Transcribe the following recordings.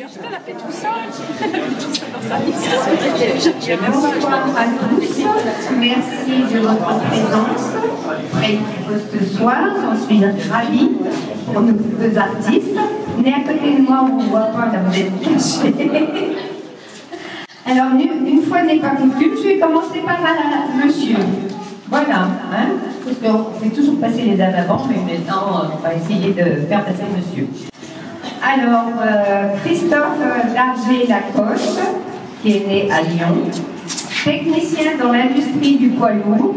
Elle a fait tout ça. Bonsoir à tous. Merci de votre présence ce soir. J'en suis ravie pour nos deux artistes. Venez à côté de moi, on ne voit pas, là vous êtes cachés. Alors, une fois n'est pas coutume, je vais commencer par monsieur. Voilà, hein, parce qu'on fait toujours passer les dames avant, mais maintenant on va essayer de faire passer monsieur. Alors, Christophe Larger-Lacoste, qui est né à Lyon, technicien dans l'industrie du poids lourd,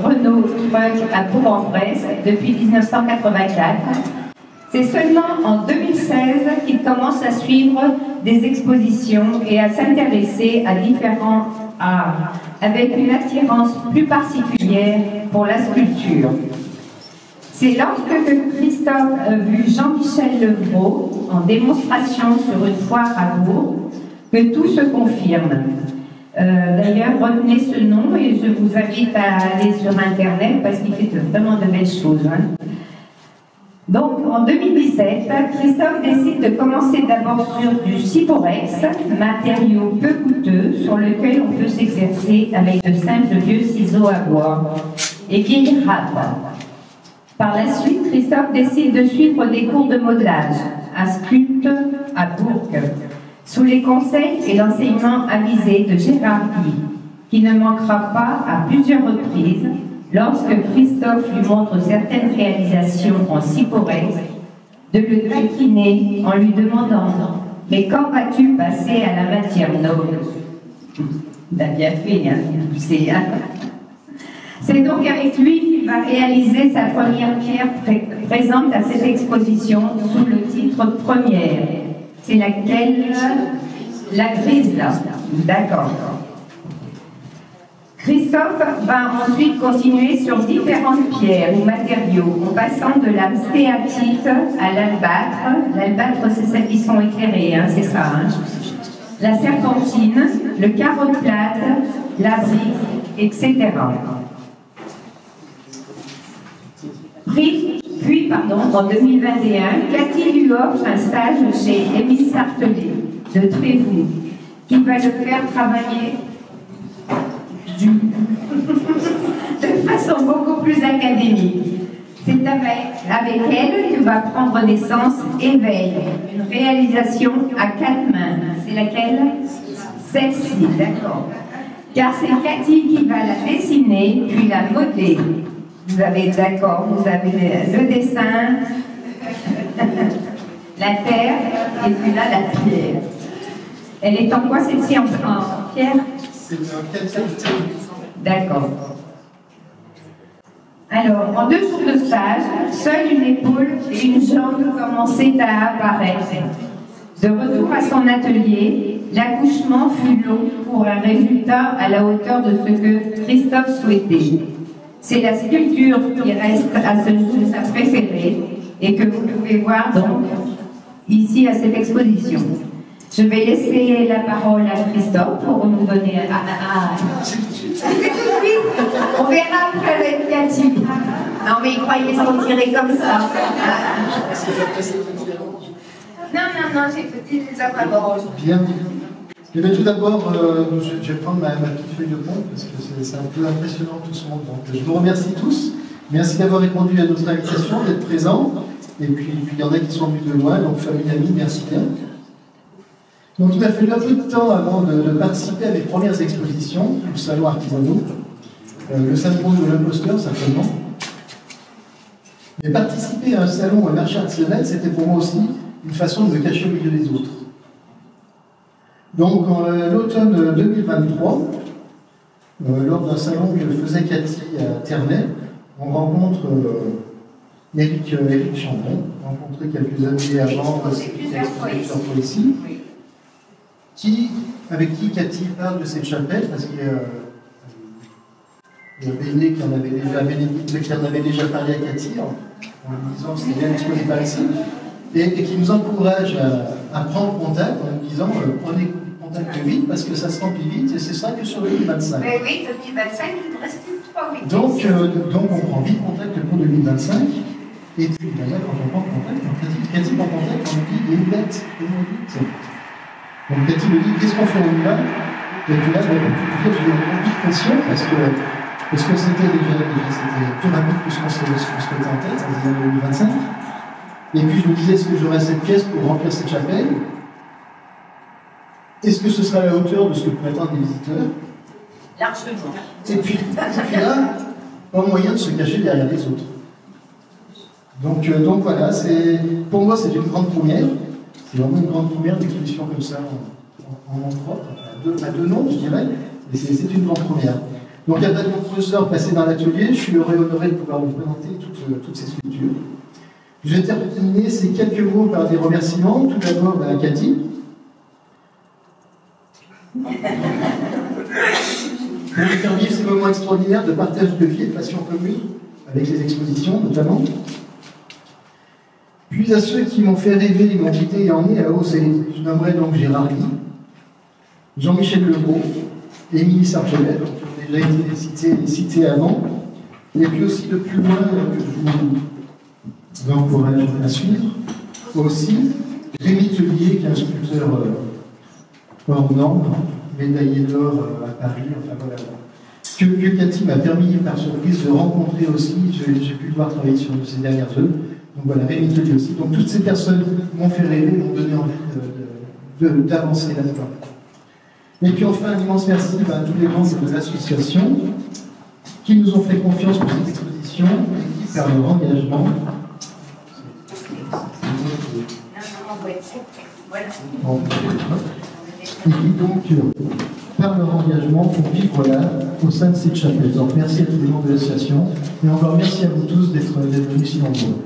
Renault Truck à Bourg-en-Bresse depuis 1984. C'est seulement en 2016 qu'il commence à suivre des expositions et à s'intéresser à différents arts, avec une attirance plus particulière pour la sculpture. C'est lorsque Christophe a vu Jean-Michel Levrault en démonstration sur une foire à Bourg que tout se confirme. D'ailleurs, retenez ce nom et je vous invite à aller sur Internet parce qu'il fait vraiment de belles choses. Hein. Donc, en 2017, Christophe décide de commencer d'abord sur du Ciborex, matériau peu coûteux sur lequel on peut s'exercer avec de simples vieux ciseaux à bois et qui est râpe. Par la suite, Christophe décide de suivre des cours de modelage à Sculpte à Bourg, sous les conseils et l'enseignement avisé de Gérard Guy, qui ne manquera pas à plusieurs reprises, lorsque Christophe lui montre certaines réalisations en Ciborex, de le taquiner en lui demandant « Mais quand vas-tu passer à la matière noble ?» Il a bien fait, hein, c'est donc avec lui qu'il va réaliser sa première pierre présente à cette exposition sous le titre « Première ». C'est laquelle? La grise, là. D'accord. Christophe va ensuite continuer sur différentes pierres ou matériaux, en passant de la stéatite à l'albâtre. L'albâtre, c'est celles qui sont éclairées, hein, c'est ça. Hein. La serpentine, le carreau de plate, la brique, etc. Puis, en 2021, Cathy lui offre un stage chez Émile Sartelet de Trévoux, qui va le faire travailler de façon beaucoup plus académique. C'est avec elle que va prendre naissance Éveil, une réalisation à 4 mains. C'est laquelle? Celle-ci, d'accord. Car c'est Cathy qui va la dessiner, puis la modeler. Vous avez, d'accord, vous avez le dessin, la terre, et puis là, la pierre. Elle est en quoi, celle-ci, en pierre? C'est un calcaire. D'accord. Alors, en 2 jours de stage, seule une épaule et une jambe commençaient à apparaître. De retour à son atelier, l'accouchement fut long pour un résultat à la hauteur de ce que Christophe souhaitait. C'est la sculpture qui reste à ce jour sa préférée et que vous pouvez voir donc ici à cette exposition. Je vais laisser la parole à Christophe pour nous donner... On verra après avec Cathy. Non mais il croyait s'en tirer comme ça. Non, j'ai peut-être des apparences. Bien. Eh bien, tout d'abord, je vais prendre ma petite feuille de pompe parce que c'est un peu impressionnant tout ce monde. Donc, je vous remercie tous. Merci d'avoir répondu à notre invitation, d'être présents. Et puis, il y en a qui sont venus de loin, donc famille, amis, merci bien. Donc, il m'a fallu un peu de temps avant de participer à mes premières expositions au salon artisanaux. Le syndrome de l'imposteur, certainement. Mais participer à un salon ou à un marché artisanal, c'était pour moi aussi une façon de me cacher au milieu des autres. Donc, en l'automne 2023, lors d'un salon que faisait Cathy à Ternay, on rencontre Éric Chambon, rencontré quelques années avant plusieurs fois ici, avec qui Cathy parle de cette chapelle, parce qu'il y a Béné qui en avait déjà parlé à Cathy, en lui disant que c'était bien exposé par ici, et qui nous encourage à prendre contact en nous disant prenez contact vite parce que ça se remplit vite et c'est ça que sur 2025. Mais oui, 2025, il ne reste plus que 3 week-ends. Donc on prend vite contact pour 2025 Et puis, là, quand on prend contact, Cathy prend contact, on me dit, il y a une date, donc Cathy me dit, qu'est-ce qu'on fait en là? Et puis là, j'ai eu une complication parce que c'était déjà c'était plus rapide que ce qu'on se mettait en tête, en 2025. Et puis je me disais, est-ce que j'aurai cette pièce pour remplir cette chapelle? Est-ce que ce sera à la hauteur de ce que peuvent attendre les visiteurs? Largement. Et puis là, pas moyen de se cacher derrière les autres. Donc voilà, pour moi c'est une grande première. C'est vraiment une grande première d'exposition comme ça en nom propre, à deux noms je dirais, et c'est une grande première. Donc il y a de nombreuses heures passées dans l'atelier, je suis heureux et honoré de pouvoir vous présenter toutes ces sculptures. Je vais terminer ces quelques mots par des remerciements, tout d'abord à Cathy. Pour nous faire vivre ces moments extraordinaires de partage de vie et de passion commune, avec les expositions notamment. Puis à ceux qui m'ont fait rêver, m'ont guidé et emmené à hausse, je nommerai donc Gérard Lee, Jean-Michel Lebeau, Émilie Sargelet, qui ont déjà été cités avant, et puis aussi de plus loin que je vous encourage à suivre, aussi Rémi Tellier, qui est un sculpteur hors norme, médaillé d'or à Paris, enfin voilà. Que Cathy m'a permis par surprise de rencontrer aussi, j'ai pu le voir travailler sur ces dernières œuvres. Donc voilà, Rémi Tellier aussi. Donc toutes ces personnes m'ont fait rêver, m'ont donné envie d'avancer là-dedans. Et puis enfin, un immense merci à tous les membres de l'association qui nous ont fait confiance pour cette exposition et qui, par leur engagement, et qui donc, par leur engagement, font vivre là, au sein de cette chapelle. Donc merci à tous les membres de l'association, et encore merci à vous tous d'être venus si nombreux.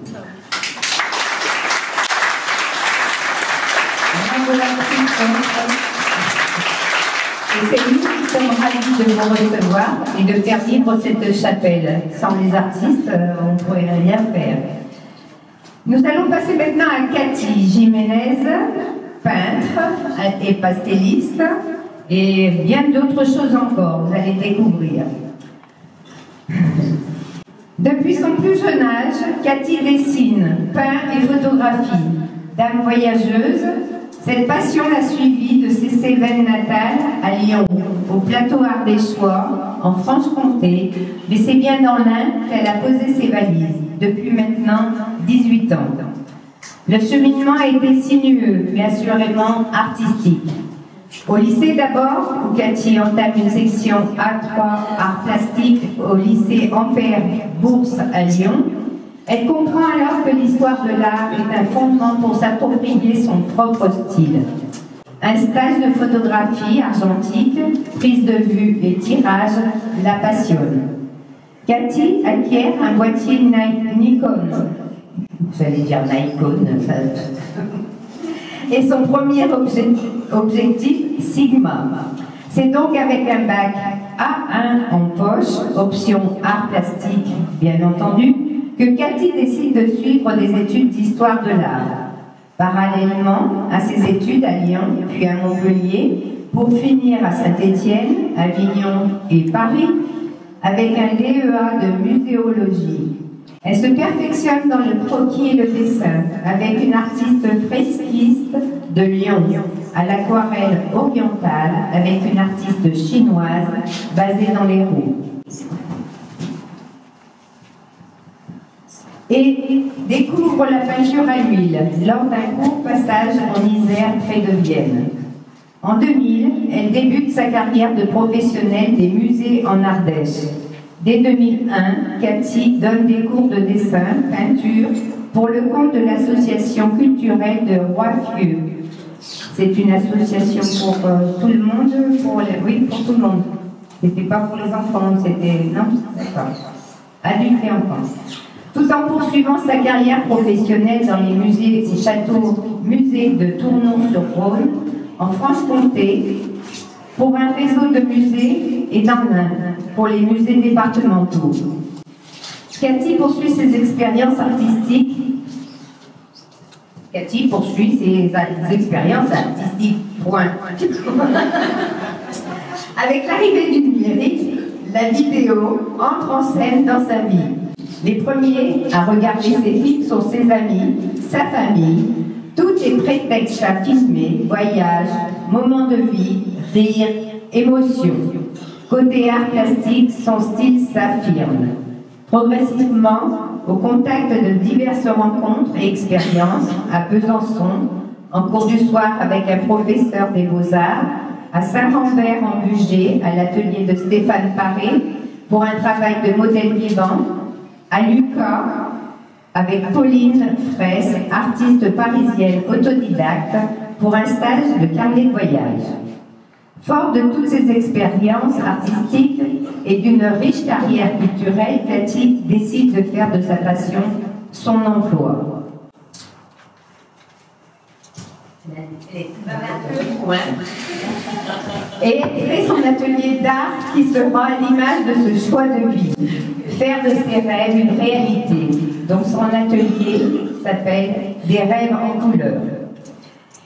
Et c'est nous qui sommes ravis de vous recevoir et de faire vivre cette chapelle. Sans les artistes, on ne pourrait rien faire. Nous allons passer maintenant à Cathy Jiménez, peintre et pastelliste, et bien d'autres choses encore, vous allez découvrir. Depuis son plus jeune âge, Cathy dessine, peint et photographie. Dame voyageuse, cette passion l'a suivie de ses Cévennes natales à Lyon, au plateau ardéchois, en Franche-Comté, mais c'est bien dans l'Ain qu'elle a posé ses valises, depuis maintenant 18 ans. Le cheminement a été sinueux, mais assurément artistique. Au lycée d'abord, où Cathy entame une section A3 art plastique au lycée Ampère Bourse à Lyon, elle comprend alors que l'histoire de l'art est un fondement pour s'approprier son propre style. Un stage de photographie argentique, prise de vue et tirage la passionne. Cathy acquiert un boîtier Nikon, j'allais dire Nikon, et son premier objectif, Sigma. C'est donc avec un bac A1 en poche, option art plastique bien entendu, que Cathy décide de suivre des études d'histoire de l'art. Parallèlement à ses études à Lyon, puis à Montpellier, pour finir à Saint-Étienne, Avignon et Paris, avec un DEA de muséologie. Elle se perfectionne dans le croquis et le dessin, avec une artiste fresquiste de Lyon, à l'aquarelle orientale, avec une artiste chinoise basée dans l'Hérault. Et découvre la peinture à l'huile lors d'un court passage en Isère près de Vienne. En 2000, elle débute sa carrière de professionnelle des musées en Ardèche. Dès 2001, Cathy donne des cours de dessin, peinture, pour le compte de l'association culturelle de Roiffieux. C'est une association pour tout le monde, oui, pour tout le monde. C'était pas pour les enfants, c'était... Non, d'accord. Adultes et enfants. Tout en poursuivant sa carrière professionnelle dans les musées et châteaux, musées de Tournon-sur-Rhône, en Franche-Comté, pour un réseau de musées et dans l'Ain, pour les musées départementaux. Cathy poursuit ses expériences artistiques. Cathy poursuit ses expériences artistiques. Point. Avec l'arrivée du numérique, la vidéo entre en scène dans sa vie. Les premiers à regarder ces films sont ses amis, sa famille. Tout est prétexte à filmer, voyage, moments de vie, rire, émotion. Côté art plastique, son style s'affirme. Progressivement, au contact de diverses rencontres et expériences, à Besançon, en cours du soir avec un professeur des Beaux-Arts, à Saint-Rambert en Bugey, à l'atelier de Stéphane Paré, pour un travail de modèle vivant, à Lucas, avec Pauline Fraisse, artiste parisienne autodidacte, pour un stage de carnet de voyage. Fort de toutes ces expériences artistiques et d'une riche carrière culturelle, Cathy décide de faire de sa passion son emploi. Et elle crée son atelier d'art qui sera à l'image de ce choix de vie, faire de ses rêves une réalité. Donc son atelier s'appelle Des rêves en couleur.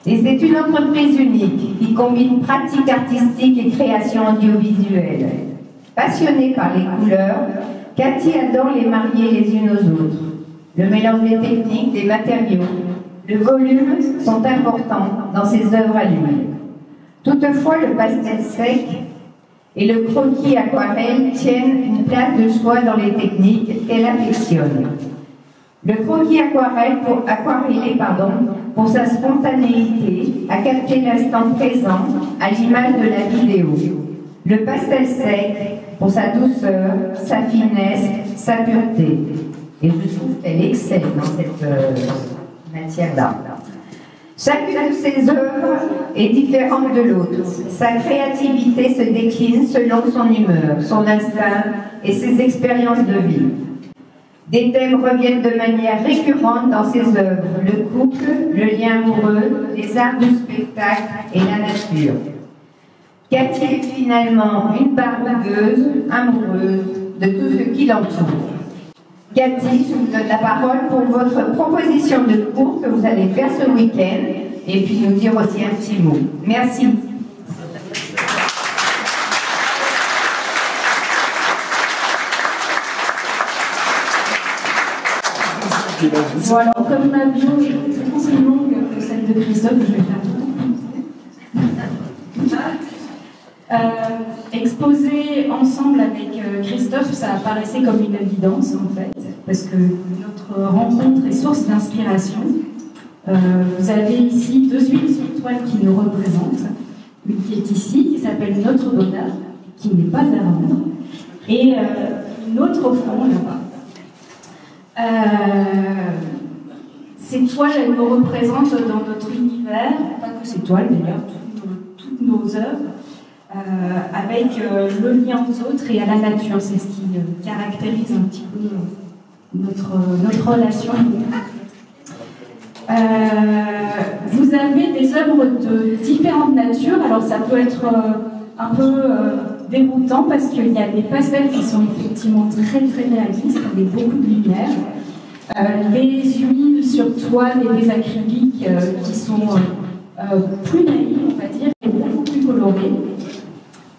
Et c'est une entreprise unique qui combine pratique artistique et création audiovisuelle. Passionnée par les couleurs, Cathy adore les marier les unes aux autres. Le mélange des techniques, des matériaux, le volume sont importants dans ses œuvres à lui. Toutefois, le pastel sec et le croquis aquarelle tiennent une place de choix dans les techniques qu'elle affectionne. Le croquis aquarellé pour sa spontanéité, a capté l'instant présent à l'image de la vidéo. Le pastel sec pour sa douceur, sa finesse, sa pureté. Et je trouve qu'elle excelle dans cette matière-là. Chacune de ses œuvres est différente de l'autre. Sa créativité se décline selon son humeur, son instinct et ses expériences de vie. Des thèmes reviennent de manière récurrente dans ses œuvres: le couple, le lien amoureux, les arts du spectacle et la nature. Cathy est finalement une baroudeuse, amoureuse de tout ce qui l'entoure. Cathy, je vous donne la parole pour votre proposition de cours que vous allez faire ce week-end et puis nous dire aussi un petit mot. Merci. Bon, alors, comme ma bio est assez longue que celle de Christophe, je vais faire exposer ensemble avec Christophe, ça apparaissait comme une évidence en fait, parce que notre rencontre est source d'inspiration. Vous avez ici deux huiles sur toile qui nous représentent. Une qui est ici, qui s'appelle Notre Bonheur, qui n'est pas à vendre, et une autre au fond là-bas. Ces toiles, elles nous représentent dans notre univers, pas que ces toiles d'ailleurs, toutes nos œuvres, avec le lien aux autres et à la nature. C'est ce qui caractérise un petit peu notre relation. Vous avez des œuvres de différentes natures, alors ça peut être un peu déroutant parce qu'il y a des pastels qui sont effectivement très très réalistes, avec beaucoup de lumière. Les huiles sur toile et les acryliques qui sont plus naïves, on va dire, et beaucoup plus colorées.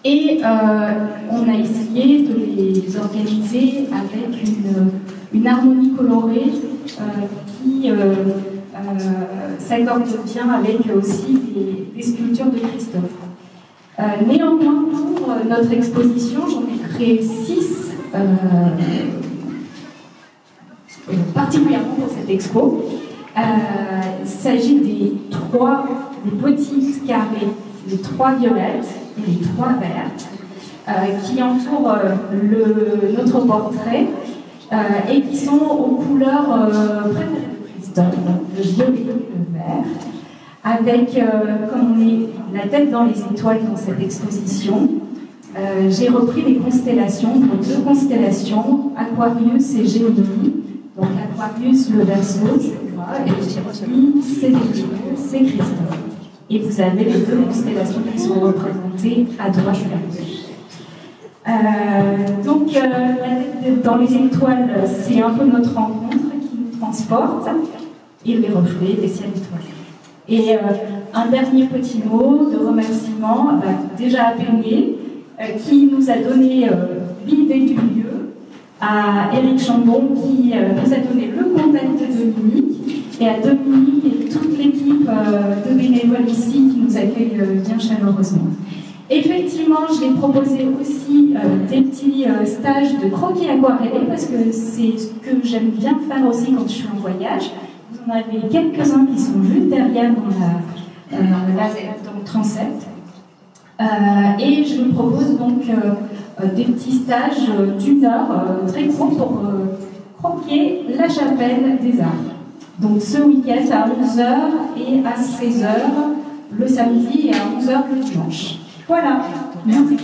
Et on a essayé de les organiser avec une harmonie colorée qui s'accorde bien avec aussi des sculptures de Christophe. Néanmoins, pour notre exposition, j'en ai créé 6 particulièrement pour cette expo. Il s'agit des petites carrés, les 3 violettes et les 3 vertes, qui entourent notre portrait et qui sont aux couleurs préférées de Christophe, le violet et le vert, avec, comme on est la tête dans les étoiles dans cette exposition, j'ai repris les constellations pour 2 constellations, Aquarius et Géonomie. Donc Aquarius, le Verseau, c'est moi, et Géonomie, c'est Christophe. Et vous avez les 2 constellations qui sont représentées à droite et à gauche. Donc la tête dans les étoiles, c'est un peu notre rencontre qui nous transporte, et les reflets des ciels étoilés. Et un dernier petit mot de remerciement, déjà à Peigné, qui nous a donné l'idée du lieu, à Éric Chambon qui nous a donné le contact de Dominique, et à Dominique et toute l'équipe de bénévoles ici qui nous accueille bien chaleureusement. Effectivement, je vais proposer aussi des petits stages de croquis aquarellés parce que c'est ce que j'aime bien faire aussi quand je suis en voyage. Vous en avez quelques-uns qui sont juste derrière dans le transept. Et je vous propose donc des petits stages d'1 heure très courts pour croquer la chapelle des arts. Donc ce week-end à 11h et à 16h le samedi et à 11h le dimanche. Voilà. Merci.